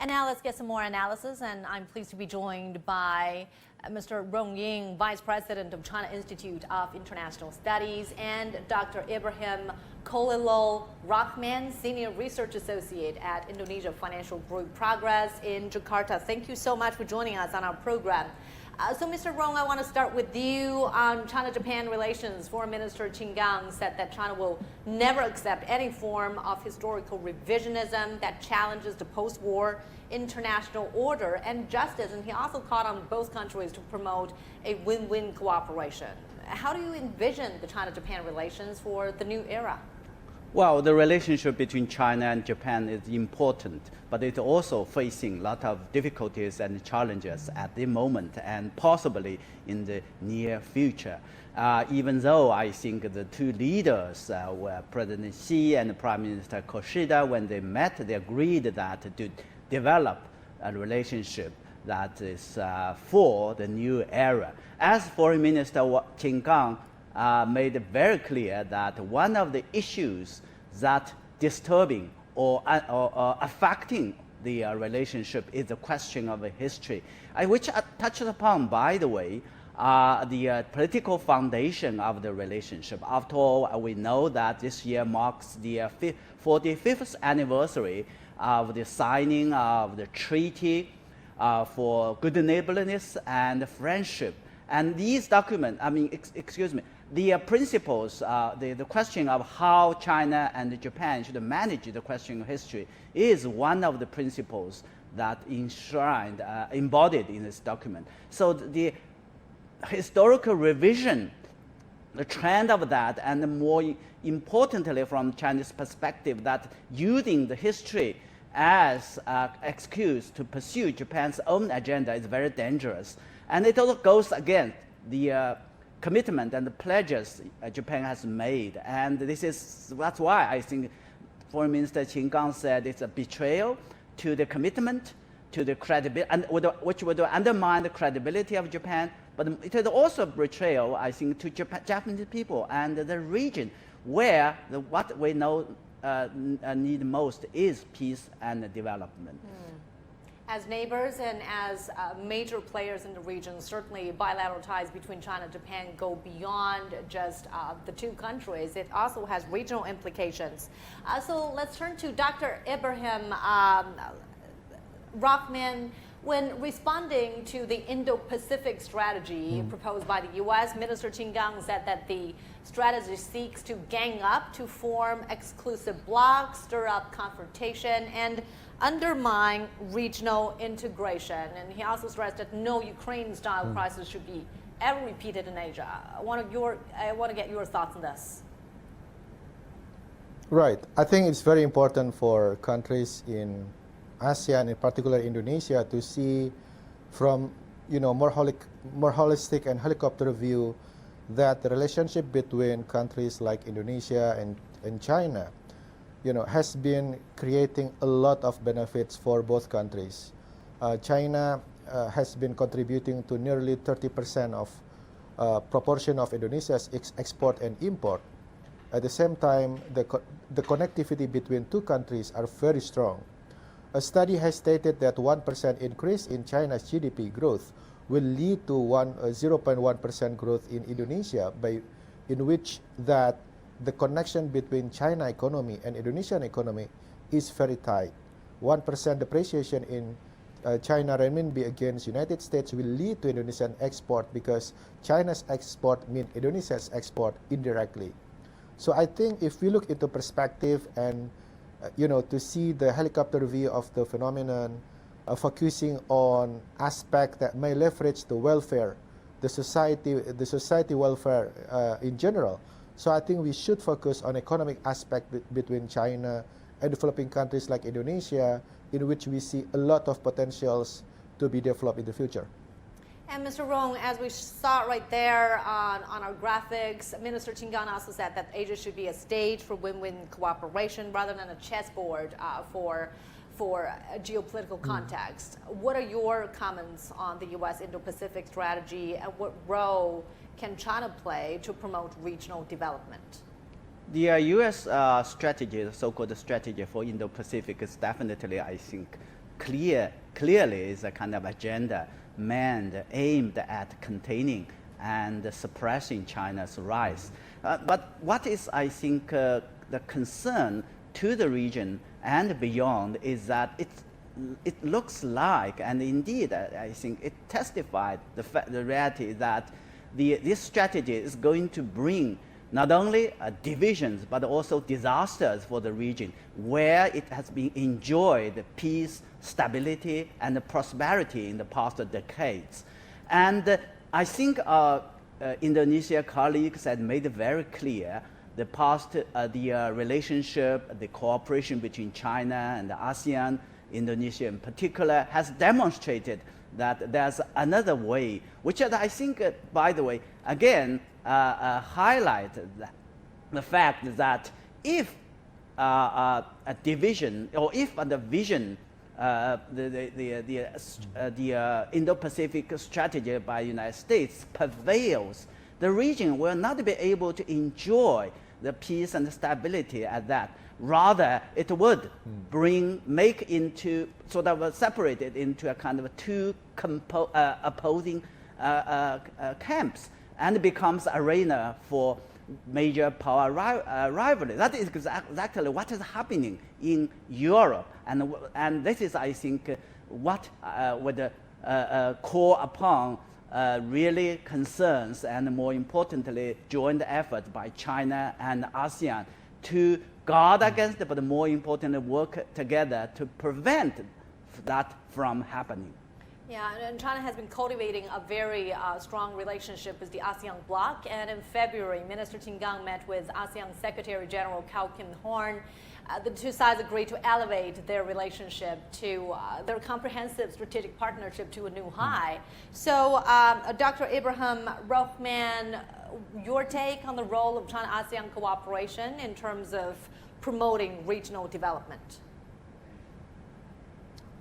And now let's get some more analysis, and I'm pleased to be joined by Mr. Rohman, Vice President of China Institute of International Studies, and Dr. Ibrahim Kholilul Rohman, Senior Research Associate at Indonesia Financial Group Progress in Jakarta. Thank you so much for joining us on our program. So, Mr. Rong, I want to start with you on China-Japan relations. Foreign Minister Qin Gang said that China will never accept any form of historical revisionism that challenges the post-war international order and justice. And he also called on both countries to promote a win-win cooperation. How do you envision the China-Japan relations for the new era? Well, the relationship between China and Japan is important, but it's also facing a lot of difficulties and challenges at the moment and possibly in the near future. Even though I think the two leaders, were President Xi and Prime Minister Kishida, when they met, they agreed that to develop a relationship that is for the new era. As Foreign Minister Qin Gang made it very clear that one of the issues that disturbing or affecting the relationship is the question of history, which I touched upon, by the way, the political foundation of the relationship. After all, we know that this year marks the 45th anniversary of the signing of the treaty for good neighborliness and friendship. And these documents, the principles, the question of how China and Japan should manage the question of history is one of the principles that enshrined, embodied in this document. So the historical revision, the trend of that, and more importantly from Chinese perspective, that using the history as an excuse to pursue Japan's own agenda is very dangerous. And it also goes against the commitment and the pledges Japan has made. And that's why I think Foreign Minister Qin Gang said it's a betrayal to the commitment, to the credibility, and which would undermine the credibility of Japan. But it is also a betrayal, I think, to Japanese people and the region, where what we know need most is peace and development. As neighbors and as major players in the region, certainly bilateral ties between China and Japan go beyond just the two countries. It also has regional implications. So let's turn to Dr. Ibrahim Rohman. When responding to the Indo-Pacific strategy proposed by the U.S., Minister Qin Gang said that the strategy seeks to gang up to form exclusive blocs, stir up confrontation, and undermine regional integration. And he also stressed that no Ukraine-style crisis should be ever repeated in Asia. I want to get your thoughts on this. Right. I think it's very important for countries in ASEAN, in particular Indonesia, to see from more holistic and helicopter view that the relationship between countries like Indonesia and China has been creating a lot of benefits for both countries. China has been contributing to nearly 30% of proportion of Indonesia's export and import. At the same time, the connectivity between two countries are very strong. A study has stated that 1% increase in China's GDP growth will lead to 0.1% growth in Indonesia, in which that the connection between China economy and Indonesian economy is very tight. 1% depreciation in China renminbi against United States will lead to Indonesian export, because China's export means Indonesia's export indirectly. So I think if we look into perspective and to see the helicopter view of the phenomenon, focusing on aspects that may leverage the welfare, the society welfare in general. So I think we should focus on economic aspect between China and developing countries like Indonesia, in which we see a lot of potentials to be developed in the future. And Mr. Rong, as we saw right there on our graphics, Minister Qin Gang also said that Asia should be a stage for win-win cooperation rather than a chessboard for a geopolitical context. What are your comments on the U.S. Indo-Pacific strategy, and what role can China play to promote regional development? The U.S. strategy, the so-called strategy for Indo-Pacific, is definitely, I think, clearly is a kind of agenda aimed at containing and suppressing China's rise. But what is, I think, the concern to the region and beyond is that it looks like, and indeed I think it testified the reality that this strategy is going to bring not only divisions but also disasters for the region, where it has been enjoyed peace, stability, and prosperity in the past decades. And I think our Indonesia colleagues had made it very clear the relationship, the cooperation between China and the ASEAN, Indonesia in particular, has demonstrated that there's another way, which I think, by the way, again, highlight the fact that if a division, or if the vision, the Indo-Pacific strategy by the United States prevails, the region will not be able to enjoy the peace and stability at that. Rather, it would make into sort of separated into a kind of two opposing camps, and becomes arena for major power rivalry. That is exactly what is happening in Europe, and this is, I think, what would call upon really concerns, and more importantly, joint effort by China and ASEAN to guard against it, but more importantly, work together to prevent that from happening. Yeah, and China has been cultivating a very strong relationship with the ASEAN bloc. And in February, Minister Qin Gang met with ASEAN Secretary General Cao Kim Horn. The two sides agreed to elevate their relationship to their comprehensive strategic partnership to a new high. So, Dr. Ibrahim, Rohman, your take on the role of China-ASEAN cooperation in terms of promoting regional development?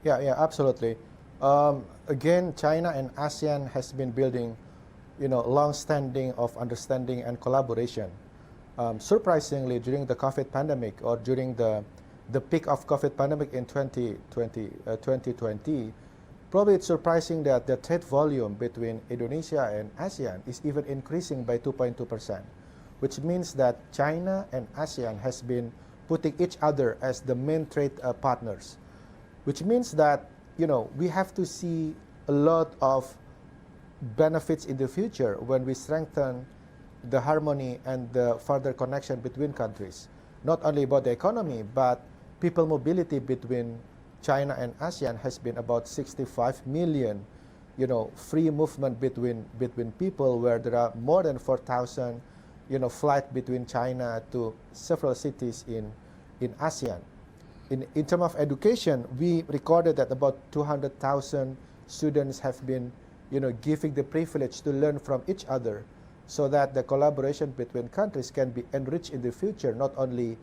Yeah, absolutely. Again, China and ASEAN has been building, long-standing of understanding and collaboration. Surprisingly, during the COVID pandemic, or during the peak of COVID pandemic in 2020, probably it's surprising that the trade volume between Indonesia and ASEAN is even increasing by 2.2%, which means that China and ASEAN has been putting each other as the main trade partners, which means that we have to see a lot of benefits in the future when we strengthen the harmony and the further connection between countries. Not only about the economy, but people mobility between China and ASEAN has been about 65 million, free movement between people, where there are more than 4,000, flights between China to several cities in ASEAN. In terms of education, we recorded that about 200,000 students have been, giving the privilege to learn from each other, so that the collaboration between countries can be enriched in the future, not only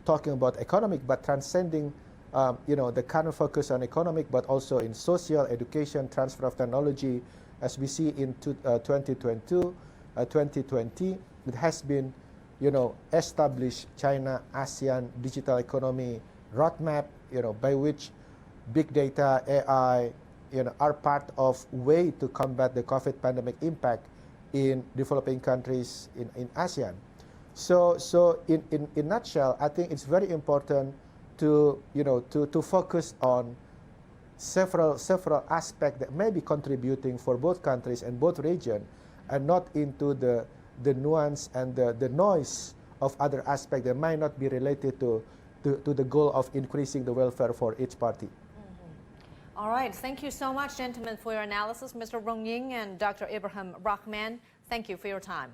talking about economic, but transcending, the current focus on economic, but also in social, education, transfer of technology. As we see in 2020, it has been, established China-ASEAN digital economy roadmap, by which big data, AI, are part of way to combat the COVID pandemic impact in developing countries in ASEAN. So in nutshell, I think it's very important to focus on several aspects that may be contributing for both countries and both regions, and not into the nuance and the noise of other aspects that might not be related to the goal of increasing the welfare for each party. All right. Thank you so much, gentlemen, for your analysis. Mr. Rong Ying and Dr. Ibrahim Rohman, thank you for your time.